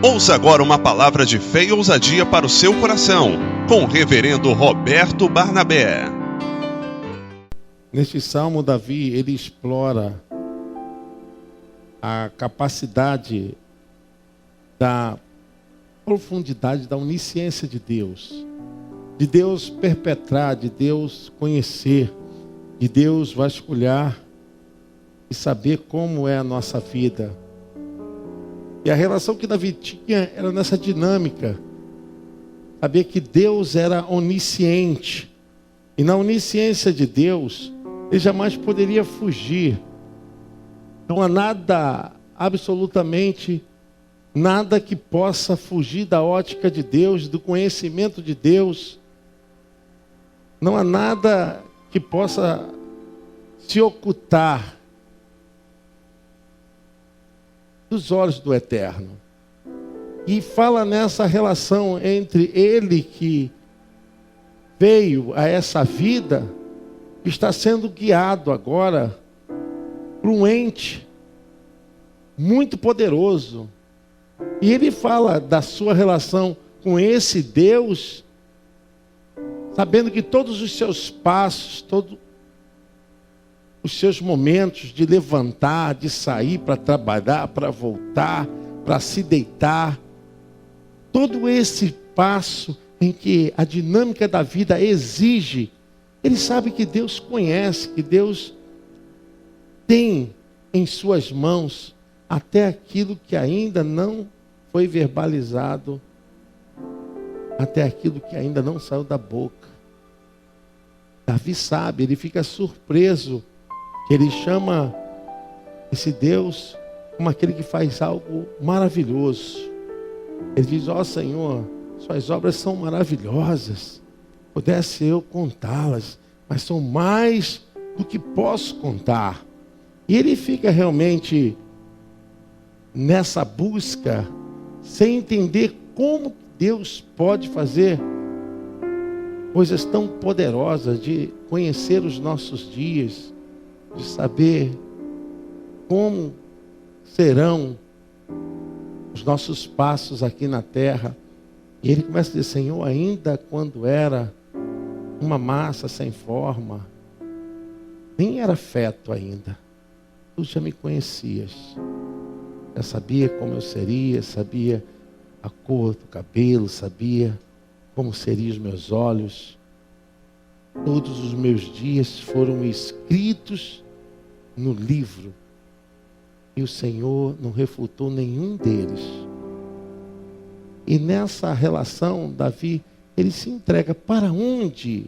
Ouça agora uma palavra de fé e ousadia para o seu coração, com o reverendo Roberto Barnabé. Neste salmo, Davi, ele explora a capacidade da profundidade, da onisciência de Deus perpetrar, de Deus conhecer, de Deus vasculhar e saber como é a nossa vida. E a relação que Davi tinha era nessa dinâmica. Saber que Deus era onisciente. E na onisciência de Deus, ele jamais poderia fugir. Não há nada, absolutamente nada que possa fugir da ótica de Deus, do conhecimento de Deus. Não há nada que possa se ocultar dos olhos do Eterno. E fala nessa relação entre ele que veio a essa vida, está sendo guiado agora por um ente muito poderoso. E ele fala da sua relação com esse Deus, sabendo que todos os seus passos, todos os seus momentos de levantar, de sair para trabalhar, para voltar, para se deitar, todo esse passo em que a dinâmica da vida exige, ele sabe que Deus conhece, que Deus tem em suas mãos até aquilo que ainda não foi verbalizado, até aquilo que ainda não saiu da boca. Davi sabe, ele fica surpreso. Ele chama esse Deus como aquele que faz algo maravilhoso. Ele diz: ó Senhor, suas obras são maravilhosas. Pudesse eu contá-las, mas são mais do que posso contar. E ele fica realmente nessa busca, sem entender como Deus pode fazer coisas tão poderosas, de conhecer os nossos dias, de saber como serão os nossos passos aqui na terra. E ele começa a dizer: Senhor, ainda quando era uma massa sem forma, nem era feto ainda, tu já me conhecias, já sabia como eu seria, sabia a cor do cabelo, sabia como seriam os meus olhos. Todos os meus dias foram escritos no livro e o Senhor não refutou nenhum deles. E nessa relação, Davi, ele se entrega: para onde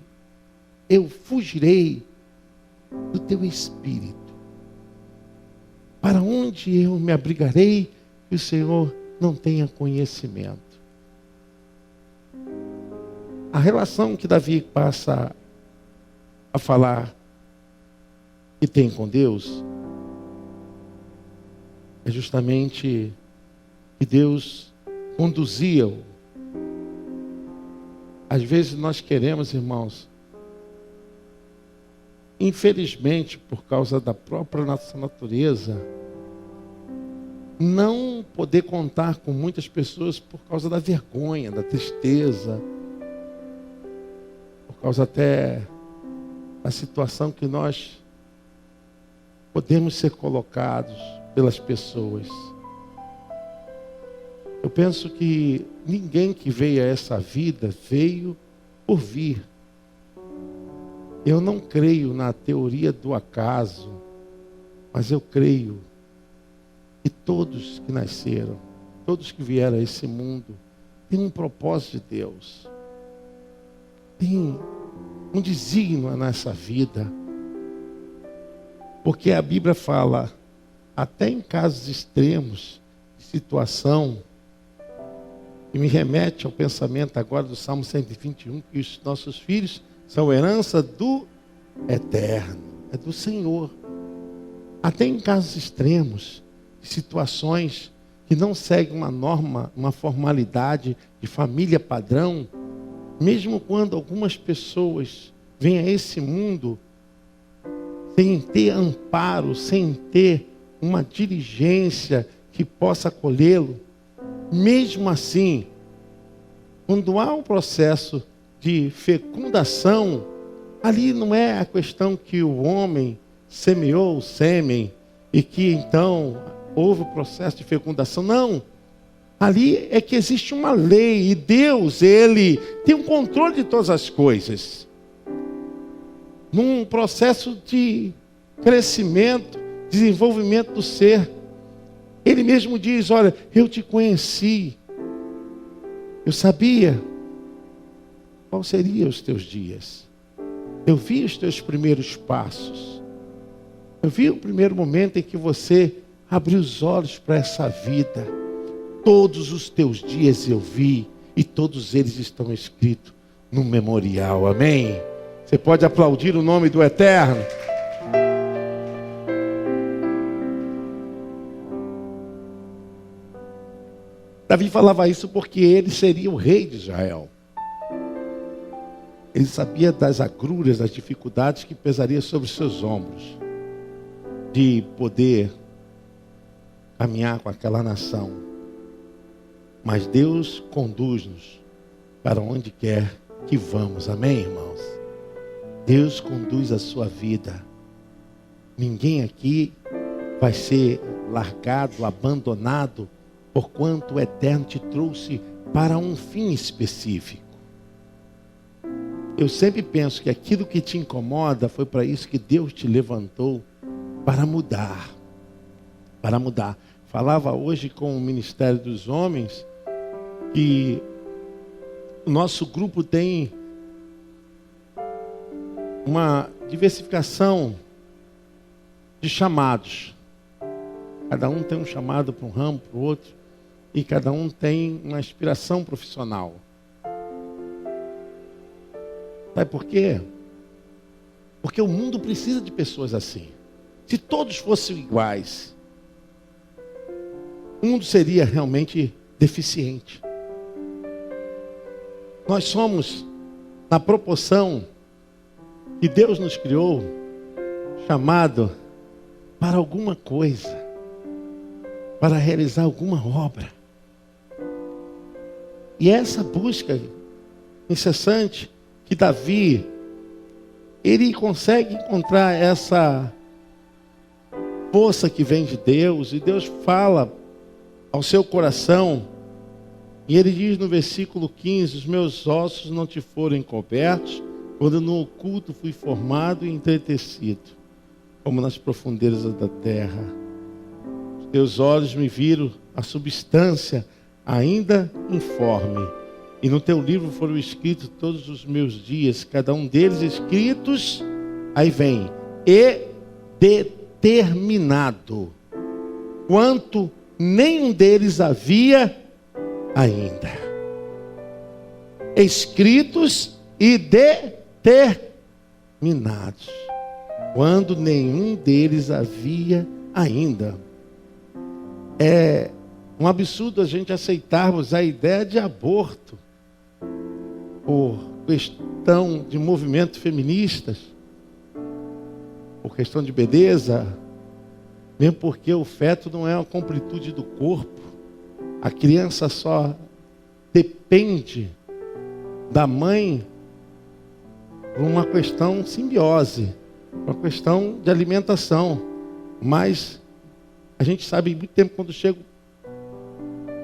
eu fugirei do teu espírito? Para onde eu me abrigarei que o Senhor não tenha conhecimento? A relação que Davi passa a falar que tem com Deus é justamente que Deus conduzia-o. Às vezes nós queremos, irmãos, infelizmente, por causa da própria nossa natureza, não poder contar com muitas pessoas por causa da vergonha, da tristeza, por causa até da situação que nós podemos ser colocados pelas pessoas. Eu penso que ninguém que veio a essa vida veio por vir. Eu não creio na teoria do acaso, mas eu creio que todos que nasceram, todos que vieram a esse mundo, têm um propósito de Deus. Tem um desígnio nessa vida. Porque a Bíblia fala, até em casos extremos, de situação, e me remete ao pensamento agora do Salmo 121, que os nossos filhos são herança do Eterno, é do Senhor. Até em casos extremos, de situações que não seguem uma norma, uma formalidade de família padrão, mesmo quando algumas pessoas vêm a esse mundo sem ter amparo, sem ter uma diligência que possa acolhê-lo, mesmo assim, quando há um processo de fecundação, ali não é a questão que o homem semeou o sêmen e que então houve o processo de fecundação. Não. Ali é que existe uma lei e Deus, Ele tem um controle de todas as coisas. Num processo de crescimento, desenvolvimento do ser. Ele mesmo diz, olha, eu te conheci. Eu sabia qual seriam os teus dias. Eu vi os teus primeiros passos. Eu vi o primeiro momento em que você abriu os olhos para essa vida. Todos os teus dias eu vi e todos eles estão escritos no memorial. Amém? Você pode aplaudir o nome do Eterno? Davi falava isso porque ele seria o rei de Israel. Ele sabia das agruras, das dificuldades que pesaria sobre seus ombros. De poder caminhar com aquela nação. Mas Deus conduz-nos para onde quer que vamos. Amém, irmãos? Deus conduz a sua vida. Ninguém aqui vai ser largado, abandonado, porquanto o Eterno te trouxe para um fim específico. Eu sempre penso que aquilo que te incomoda foi para isso que Deus te levantou, para mudar. Para mudar. Falava hoje com o Ministério dos Homens que o nosso grupo tem uma diversificação de chamados. Cada um tem um chamado para um ramo, para o outro. E cada um tem uma aspiração profissional. Sabe por quê? Porque o mundo precisa de pessoas assim. Se todos fossem iguais, o mundo seria realmente deficiente. Nós somos, na proporção que Deus nos criou, chamado para alguma coisa, para realizar alguma obra. E essa busca incessante que Davi, ele consegue encontrar essa força que vem de Deus, e Deus fala ao seu coração, e ele diz no versículo 15, os meus ossos não te foram encobertos, quando no oculto fui formado e entretecido, como nas profundezas da terra. Os teus olhos me viram a substância ainda informe, e no teu livro foram escritos todos os meus dias, cada um deles escritos, aí vem, e determinado, quanto nenhum deles havia ainda. Escritos e determinados, quando nenhum deles havia ainda. É um absurdo a gente aceitarmos a ideia de aborto por questão de movimento feministas, por questão de beleza, mesmo porque o feto não é uma completude do corpo. A criança só depende da mãe por uma questão simbiose, uma questão de alimentação. Mas a gente sabe muito tempo quando chega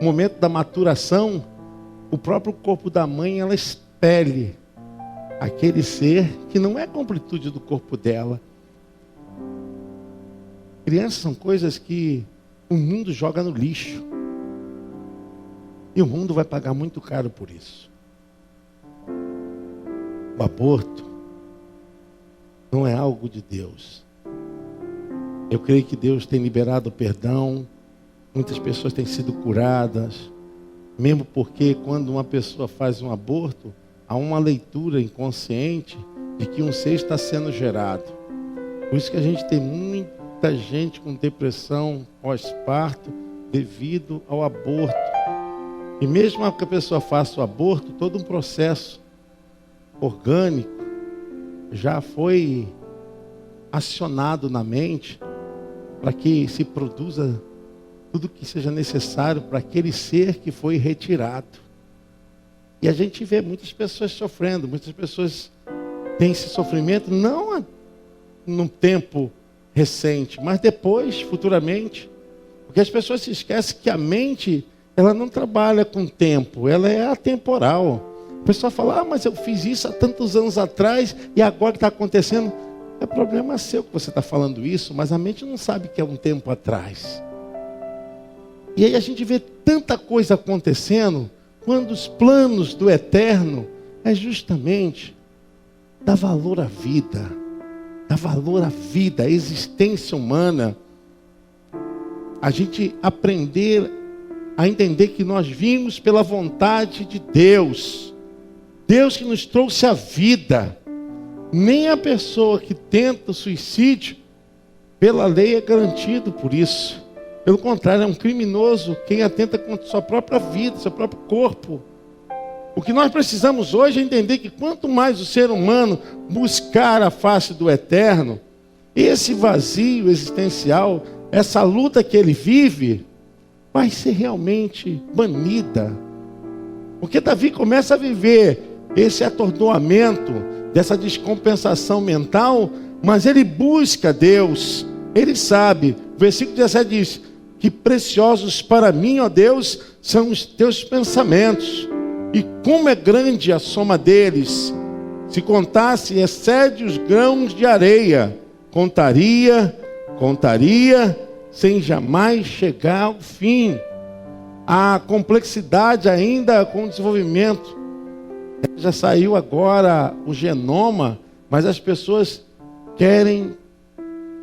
o momento da maturação, o próprio corpo da mãe, ela expele aquele ser que não é a completude do corpo dela. Crianças são coisas que o mundo joga no lixo. E o mundo vai pagar muito caro por isso. O aborto não é algo de Deus. Eu creio que Deus tem liberado o perdão. Muitas pessoas têm sido curadas. Mesmo porque quando uma pessoa faz um aborto, há uma leitura inconsciente de que um ser está sendo gerado. Por isso que a gente tem muita gente com depressão pós-parto devido ao aborto. E mesmo que a pessoa faça o aborto, todo um processo orgânico já foi acionado na mente para que se produza tudo que seja necessário para aquele ser que foi retirado. E a gente vê muitas pessoas sofrendo, muitas pessoas têm esse sofrimento, não num tempo recente, mas depois, futuramente. Porque as pessoas se esquecem que a mente, ela não trabalha com tempo, ela é atemporal. A pessoa fala, mas eu fiz isso há tantos anos atrás e agora que está acontecendo. É problema seu que você está falando isso, mas a mente não sabe que é um tempo atrás. E aí a gente vê tanta coisa acontecendo, quando os planos do eterno é justamente dar valor à vida, à existência humana. A gente aprender a entender que nós vimos pela vontade de Deus. Deus que nos trouxe a vida. Nem a pessoa que tenta o suicídio, pela lei é garantido por isso. Pelo contrário, é um criminoso quem atenta contra sua própria vida, seu próprio corpo. O que nós precisamos hoje é entender que quanto mais o ser humano buscar a face do eterno, esse vazio existencial, essa luta que ele vive, vai ser realmente banida. Porque Davi começa a viver esse atordoamento, dessa descompensação mental, mas ele busca Deus. Ele sabe, o versículo 17 diz, que preciosos para mim, ó Deus, são os teus pensamentos, e como é grande a soma deles. Se contasse, excede os grãos de areia. Contaria, sem jamais chegar ao fim. A complexidade ainda com o desenvolvimento. Já saiu agora o genoma, mas as pessoas querem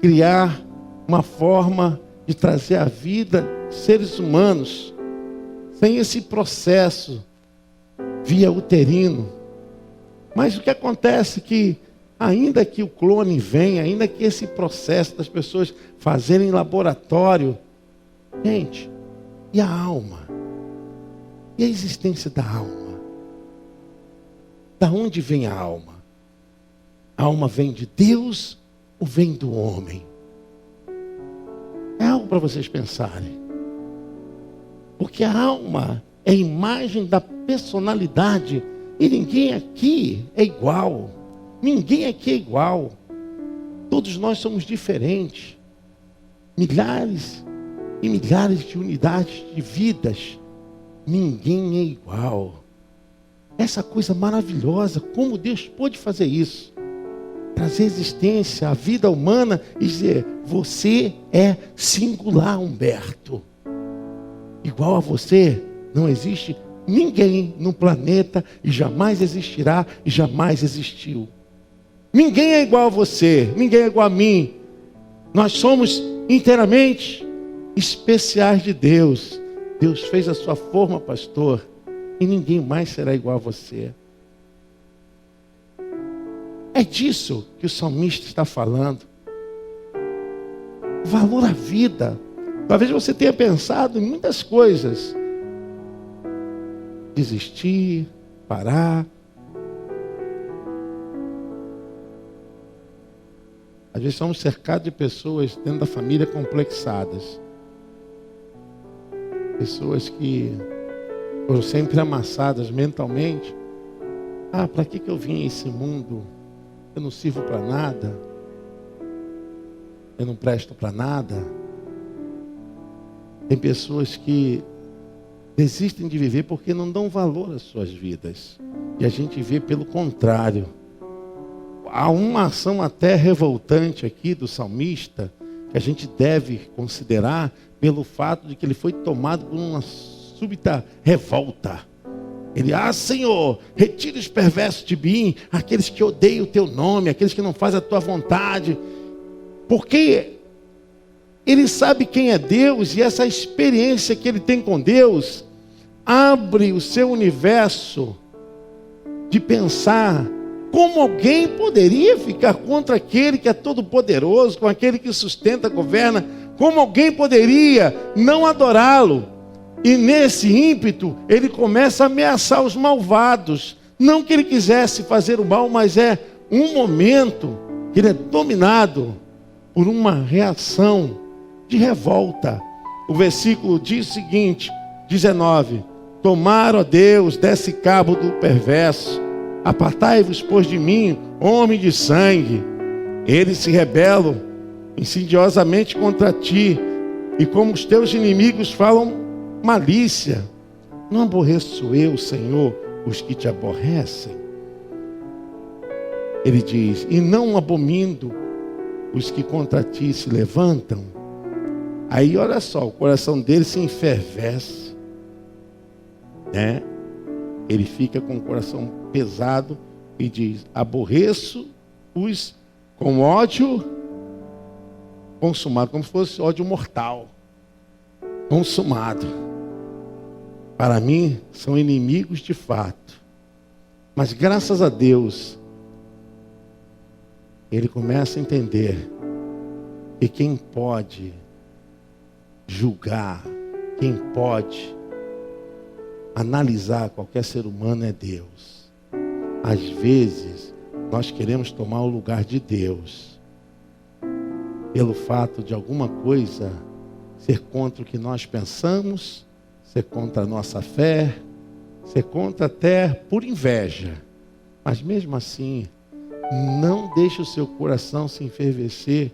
criar uma forma de trazer à vida seres humanos sem esse processo via uterino. Mas o que acontece é que, ainda que o clone venha, ainda que esse processo das pessoas fazerem em laboratório, gente, e a alma? E a existência da alma? Da onde vem a alma? A alma vem de Deus ou vem do homem? É algo para vocês pensarem. Porque a alma é a imagem da personalidade. E ninguém aqui é igual. Ninguém aqui é igual. Todos nós somos diferentes. Milhares e milhares de unidades de vidas. Ninguém é igual. Essa coisa maravilhosa, como Deus pôde fazer isso? Trazer existência à vida humana e dizer, você é singular, Humberto. Igual a você, não existe ninguém no planeta e jamais existirá e jamais existiu. Ninguém é igual a você, ninguém é igual a mim. Nós somos inteiramente especiais de Deus. Deus fez a sua forma, pastor, e ninguém mais será igual a você. É disso que o salmista está falando. Valor à vida. Talvez você tenha pensado em muitas coisas. Desistir, parar. Às vezes somos cercados de pessoas dentro da família complexadas. Pessoas que foram sempre amassadas mentalmente. Para que eu vim a esse mundo? Eu não sirvo para nada. Eu não presto para nada. Tem pessoas que desistem de viver porque não dão valor às suas vidas. E a gente vê pelo contrário. Há uma ação até revoltante aqui do salmista, que a gente deve considerar pelo fato de que ele foi tomado por uma súbita revolta. Ele, Senhor, retira os perversos de mim, aqueles que odeiam o teu nome, aqueles que não fazem a tua vontade. Porque ele sabe quem é Deus e essa experiência que ele tem com Deus abre o seu universo de pensar como alguém poderia ficar contra aquele que é todo poderoso, com aquele que sustenta, governa, como alguém poderia não adorá-lo. E nesse ímpeto, ele começa a ameaçar os malvados. Não que ele quisesse fazer o mal, mas é um momento que ele é dominado por uma reação de revolta. O versículo diz o seguinte, 19: tomar, ó Deus, desse cabo do perverso, apartai-vos, pois, de mim, homem de sangue. Eles se rebelam insidiosamente contra ti, e como os teus inimigos falam malícia. Não aborreço eu, Senhor, os que te aborrecem? Ele diz, e não abomino os que contra ti se levantam. Aí olha só, o coração dele se enfervece, né? Ele fica com o coração pesado e diz, aborreço-os com ódio consumado, como se fosse ódio mortal, consumado. Para mim, são inimigos de fato. Mas graças a Deus, ele começa a entender que quem pode julgar, quem pode analisar qualquer ser humano é Deus. Às vezes, nós queremos tomar o lugar de Deus, pelo fato de alguma coisa ser contra o que nós pensamos, ser contra a nossa fé, ser contra até por inveja. Mas mesmo assim, não deixe o seu coração se enfervecer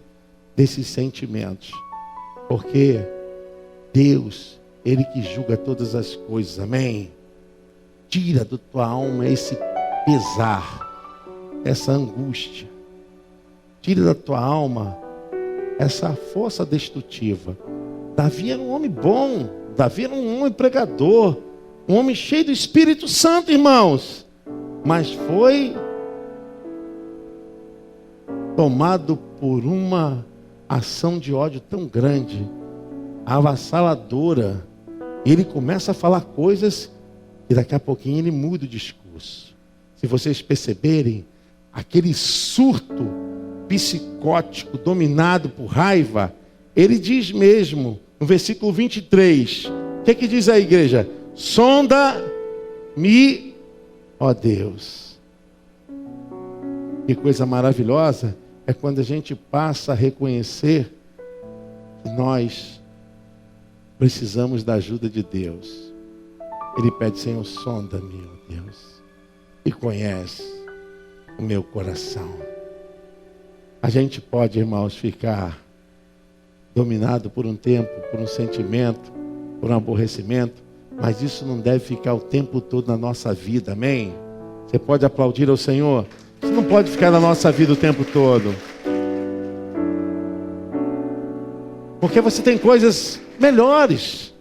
desses sentimentos. Porque Deus, Ele que julga todas as coisas, amém? Tira da tua alma esse pesar, essa angústia. Tira da tua alma essa força destrutiva. Davi era um homem bom, Davi era um homem pregador, um homem cheio do Espírito Santo, irmãos. Mas foi tomado por uma ação de ódio tão grande, avassaladora. Ele começa a falar coisas e daqui a pouquinho ele muda o discurso. Se vocês perceberem, aquele surto psicótico dominado por raiva, ele diz mesmo, no versículo 23, o que diz a igreja? Sonda-me, ó Deus. Que coisa maravilhosa é quando a gente passa a reconhecer que nós precisamos da ajuda de Deus. Ele pede, Senhor, sonda-me, ó Deus, e conhece o meu coração. A gente pode, irmãos, ficar dominado por um tempo, por um sentimento, por um aborrecimento, mas isso não deve ficar o tempo todo na nossa vida, amém? Você pode aplaudir ao Senhor? Isso não pode ficar na nossa vida o tempo todo. Porque você tem coisas melhores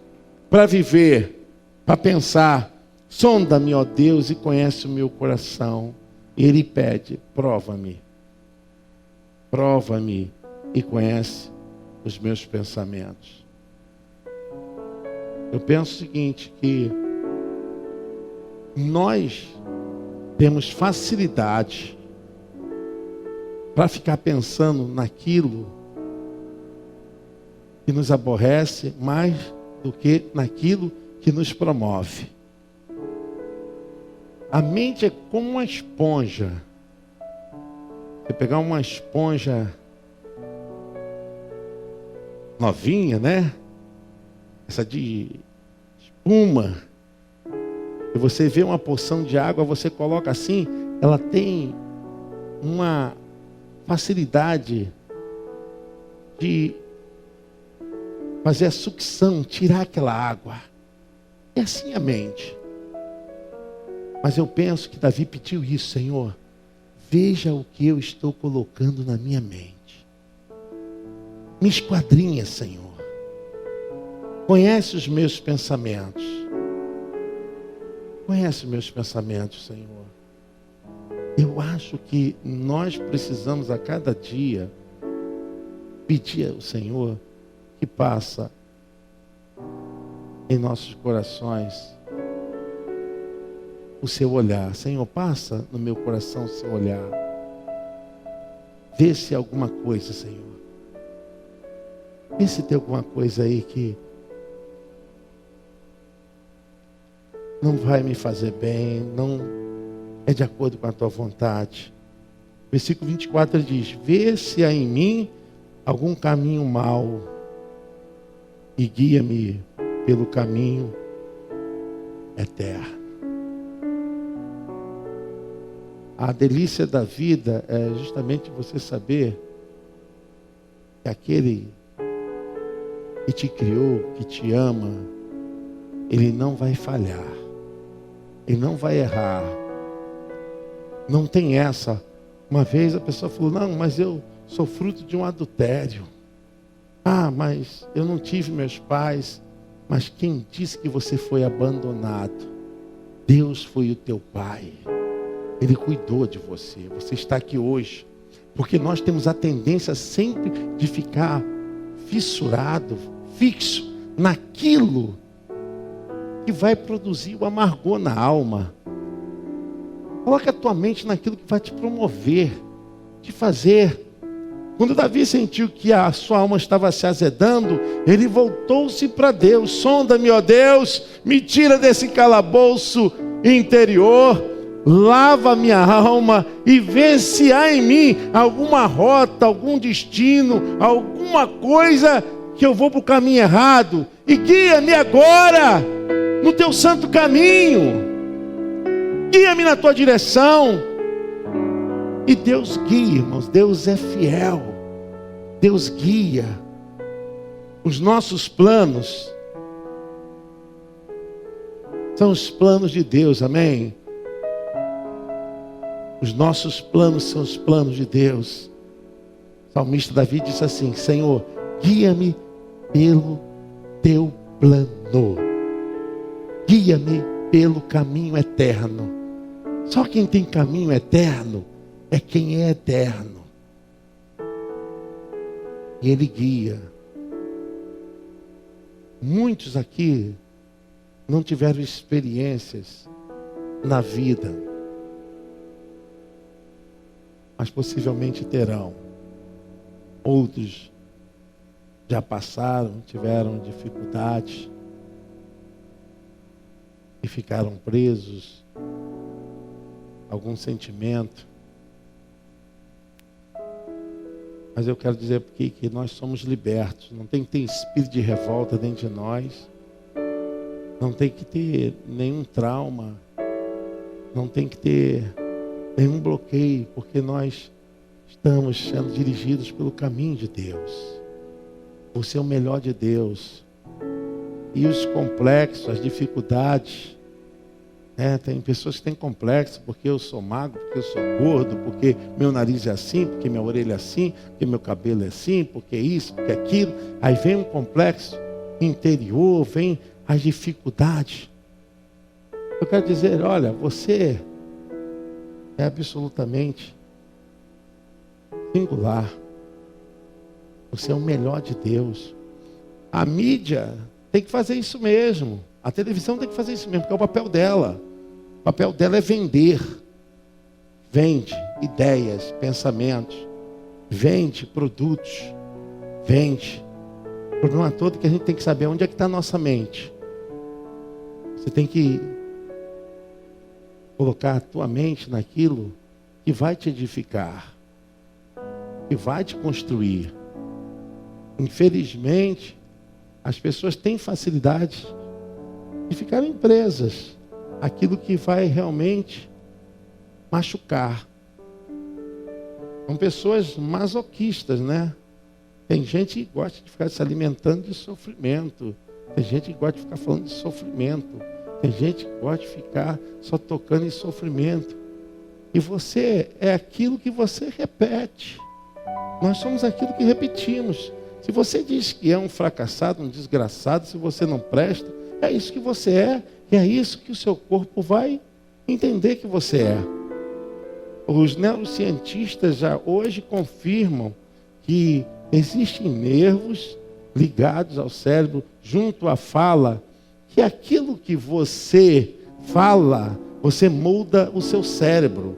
para viver, para pensar. Sonda-me, ó Deus, e conhece o meu coração. E Ele pede, prova-me. Prova-me e conhece os meus pensamentos. Eu penso o seguinte, que nós temos facilidade para ficar pensando naquilo que nos aborrece mais do que naquilo que nos promove. A mente é como uma esponja. Você pegar uma esponja novinha, né? Essa de espuma. E você vê uma porção de água, você coloca assim, ela tem uma facilidade de fazer a sucção, tirar aquela água. É assim a mente. Mas eu penso que Davi pediu isso, Senhor. Veja o que eu estou colocando na minha mente. Me esquadrinha, Senhor. Conhece os meus pensamentos. Conhece os meus pensamentos, Senhor. Eu acho que nós precisamos a cada dia pedir ao Senhor que passa em nossos corações o seu olhar. Senhor, passa no meu coração o seu olhar. Vê se alguma coisa, Senhor. Vê se tem alguma coisa aí que não vai me fazer bem, não é de acordo com a tua vontade. Versículo 24 ele diz, vê se há em mim algum caminho mau e guia-me pelo caminho eterno. A delícia da vida é justamente você saber que aquele que te criou, que te ama, ele não vai falhar, ele não vai errar. Não tem essa. Uma vez a pessoa falou, não, mas eu sou fruto de um adultério. Ah, mas eu não tive meus pais. Mas quem disse que você foi abandonado? Deus foi o teu pai. Ele cuidou de você. Você está aqui hoje. Porque nós temos a tendência sempre de ficar fissurado, fixo naquilo que vai produzir o amargor na alma. Coloca a tua mente naquilo que vai te promover, te fazer. Quando Davi sentiu que a sua alma estava se azedando, ele voltou-se para Deus. Sonda-me, ó Deus, me tira desse calabouço interior, lava minha alma e vê se há em mim alguma rota, algum destino, alguma coisa que eu vou para o caminho errado. E guia-me agora no teu santo caminho. Guia-me na tua direção. E Deus guia, irmãos. Deus é fiel. Deus guia. Os nossos planos são os planos de Deus, amém? Os nossos planos são os planos de Deus. O salmista Davi disse assim: Senhor, guia-me pelo teu plano. Guia-me pelo caminho eterno. Só quem tem caminho eterno é quem é eterno. E Ele guia. Muitos aqui não tiveram experiências na vida, mas possivelmente terão. Outros já passaram, tiveram dificuldades e ficaram presos a algum sentimento. Mas eu quero dizer aqui que nós somos libertos. Não tem que ter espírito de revolta dentro de nós. Não tem que ter nenhum trauma. Não tem que ter nenhum bloqueio, porque nós estamos sendo dirigidos pelo caminho de Deus. Você é o melhor de Deus. E os complexos, as dificuldades, tem pessoas que têm complexo, porque eu sou magro, porque eu sou gordo, porque meu nariz é assim, porque minha orelha é assim, porque meu cabelo é assim, porque isso, porque aquilo. Aí vem um complexo interior, vem as dificuldades. Eu quero dizer, olha, você é absolutamente singular. Você é o melhor de Deus. A mídia tem que fazer isso mesmo. A televisão tem que fazer isso mesmo, porque é o papel dela. O papel dela é vender. Vende ideias, pensamentos. Vende produtos. Vende. O problema todo é que a gente tem que saber onde é que está a nossa mente. Você tem que colocar a tua mente naquilo que vai te edificar, que vai te construir. Infelizmente, as pessoas têm facilidade de ficarem presas àquilo que vai realmente machucar. São pessoas masoquistas, né? Tem gente que gosta de ficar se alimentando de sofrimento. Tem gente que gosta de ficar falando de sofrimento. Tem gente que gosta de ficar só tocando em sofrimento. E você é aquilo que você repete. Nós somos aquilo que repetimos. Se você diz que é um fracassado, um desgraçado, se você não presta, é isso que você é. E é isso que o seu corpo vai entender que você é. Os neurocientistas já hoje confirmam que existem nervos ligados ao cérebro, junto à fala, que aquilo que você fala, você molda o seu cérebro.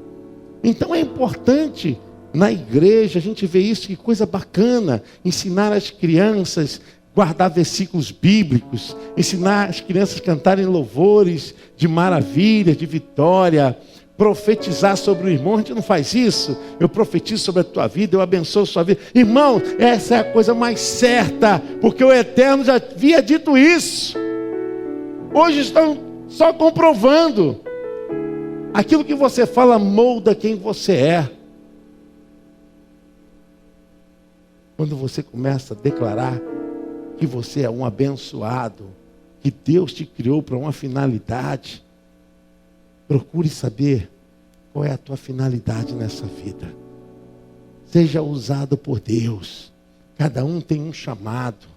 Então é importante, na igreja, a gente vê isso, que coisa bacana, ensinar as crianças a guardar versículos bíblicos, ensinar as crianças a cantarem louvores de maravilha, de vitória, profetizar sobre o irmão. A gente não faz isso. Eu profetizo sobre a tua vida, eu abençoo a sua vida. Irmão, essa é a coisa mais certa, porque o Eterno já havia dito isso. Hoje estão só comprovando. Aquilo que você fala molda quem você é. Quando você começa a declarar que você é um abençoado, que Deus te criou para uma finalidade, procure saber qual é a tua finalidade nessa vida. Seja usado por Deus. Cada um tem um chamado.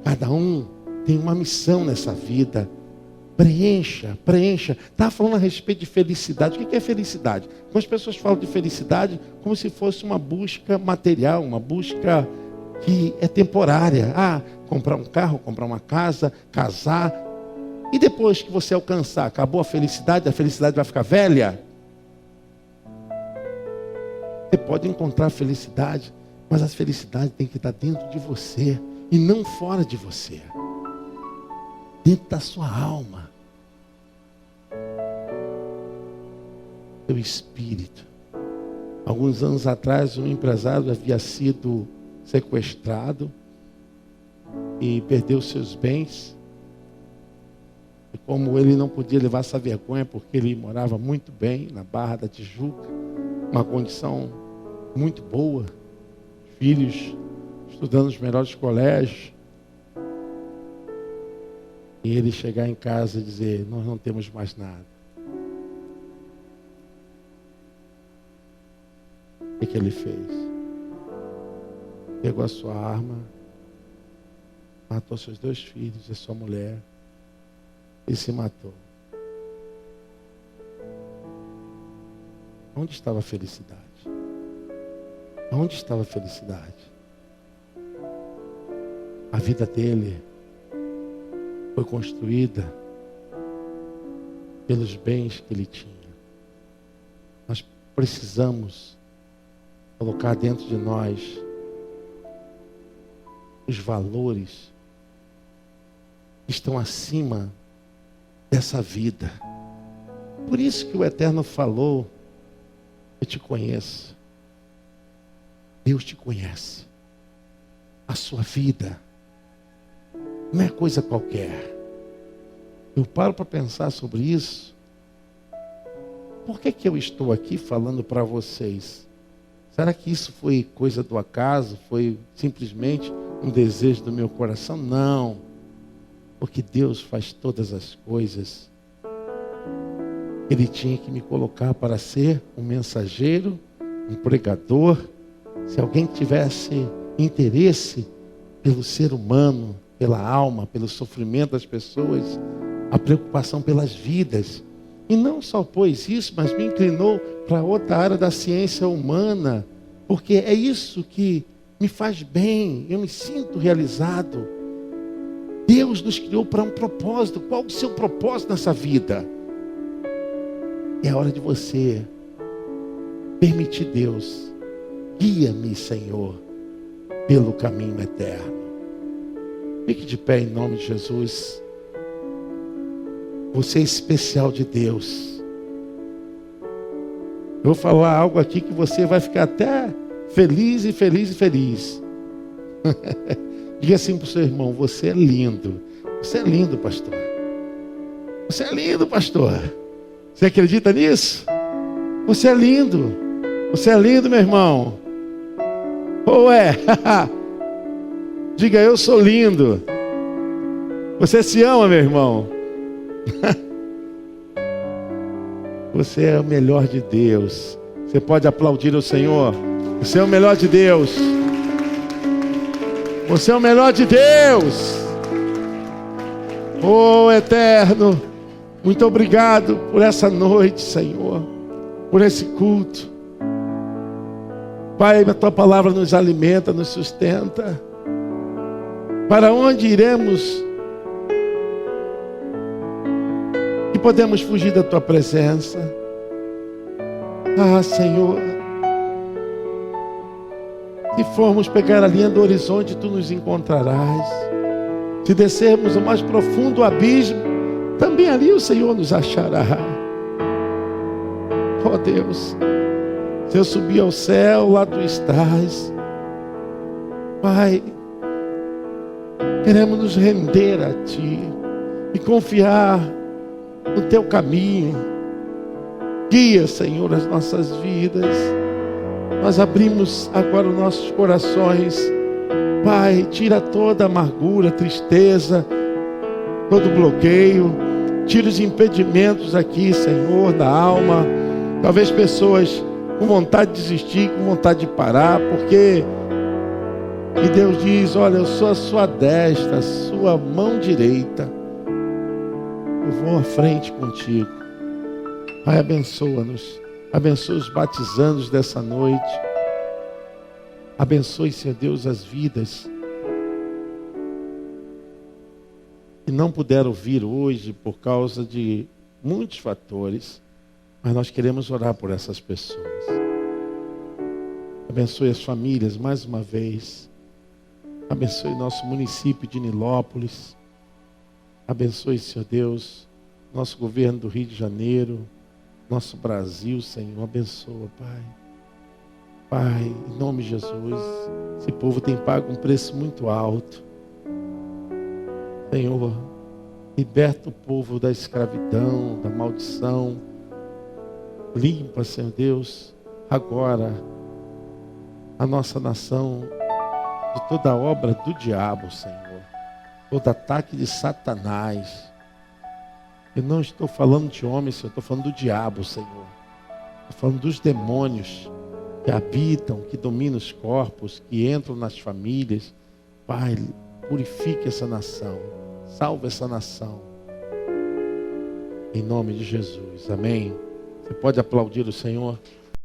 Cada um tem uma missão nessa vida. Preencha. Estava falando a respeito de felicidade. O que é felicidade? Quando as pessoas falam de felicidade, como se fosse uma busca material, uma busca que é temporária. Comprar um carro, comprar uma casa, casar. E depois que você alcançar, acabou a felicidade vai ficar velha? Você pode encontrar felicidade, mas a felicidade tem que estar dentro de você e não fora de você. Dentro da sua alma. Seu espírito. Alguns anos atrás, um empresário havia sido sequestrado e perdeu seus bens. E como ele não podia levar essa vergonha, porque ele morava muito bem na Barra da Tijuca, uma condição muito boa, filhos estudando nos melhores colégios, e ele chegar em casa e dizer: nós não temos mais nada. O que ele fez? Pegou a sua arma, matou seus 2 filhos e sua mulher e se matou. Onde estava a felicidade? Onde estava a felicidade? A vida dele foi construída pelos bens que ele tinha. Nós precisamos colocar dentro de nós os valores que estão acima dessa vida. Por isso que o Eterno falou: eu te conheço. Deus te conhece. A sua vida não é coisa qualquer. Eu paro para pensar sobre isso. Por que eu estou aqui falando para vocês? Será que isso foi coisa do acaso? Foi simplesmente um desejo do meu coração? Não. Porque Deus faz todas as coisas. Ele tinha que me colocar para ser um mensageiro, um pregador. Se alguém tivesse interesse pelo ser humano, pela alma, pelo sofrimento das pessoas, a preocupação pelas vidas. E não só pôs isso, mas me inclinou para outra área da ciência humana, porque é isso que me faz bem, eu me sinto realizado. Deus nos criou para um propósito. Qual o seu propósito nessa vida? É a hora de você permitir Deus: guia-me, Senhor, pelo caminho eterno. Fique de pé em nome de Jesus. Você é especial de Deus. Eu vou falar algo aqui que você vai ficar até feliz. Diga assim para o seu irmão: você é lindo. Você é lindo, pastor. Você é lindo, pastor. Você acredita nisso? Você é lindo. Você é lindo, meu irmão. Ou é? Diga: eu sou lindo. Você se ama, meu irmão. Você é o melhor de Deus. Você pode aplaudir o Senhor. Você é o melhor de Deus. Você é o melhor de Deus. Oh, Eterno, muito obrigado por essa noite, Senhor, por esse culto. Pai, a tua palavra nos alimenta, nos sustenta. Para onde iremos? Que podemos fugir da tua presença? Ah, Senhor, se formos pegar a linha do horizonte, tu nos encontrarás. Se descermos o mais profundo abismo, também ali o Senhor nos achará. ó Deus. Se eu subir ao céu, lá tu estás. Pai, queremos nos render a Ti e confiar no Teu caminho. Guia, Senhor, as nossas vidas. Nós abrimos agora os nossos corações. Pai, tira toda amargura, tristeza, todo bloqueio. Tira os impedimentos aqui, Senhor, da alma. Talvez pessoas com vontade de desistir, com vontade de parar, porque e Deus diz, olha, eu sou a sua destra, a sua mão direita. Eu vou à frente contigo. Pai, abençoa-nos. Abençoa os batizandos dessa noite. Abençoe, Senhor Deus, as vidas que não puderam vir hoje por causa de muitos fatores. Mas nós queremos orar por essas pessoas. Abençoe as famílias mais uma vez. Abençoe nosso município de Nilópolis. Abençoe, Senhor Deus, nosso governo do Rio de Janeiro, nosso Brasil, Senhor. Abençoa, Pai. Pai, em nome de Jesus, esse povo tem pago um preço muito alto. Senhor, liberta o povo da escravidão, da maldição. Limpa, Senhor Deus, agora a nossa nação de toda obra do diabo, Senhor. Todo ataque de Satanás. Eu não estou falando de homens, Senhor, estou falando do diabo, Senhor. Estou falando dos demônios que habitam, que dominam os corpos, que entram nas famílias. Pai, purifique essa nação. Salve essa nação. Em nome de Jesus. Amém. Você pode aplaudir o Senhor?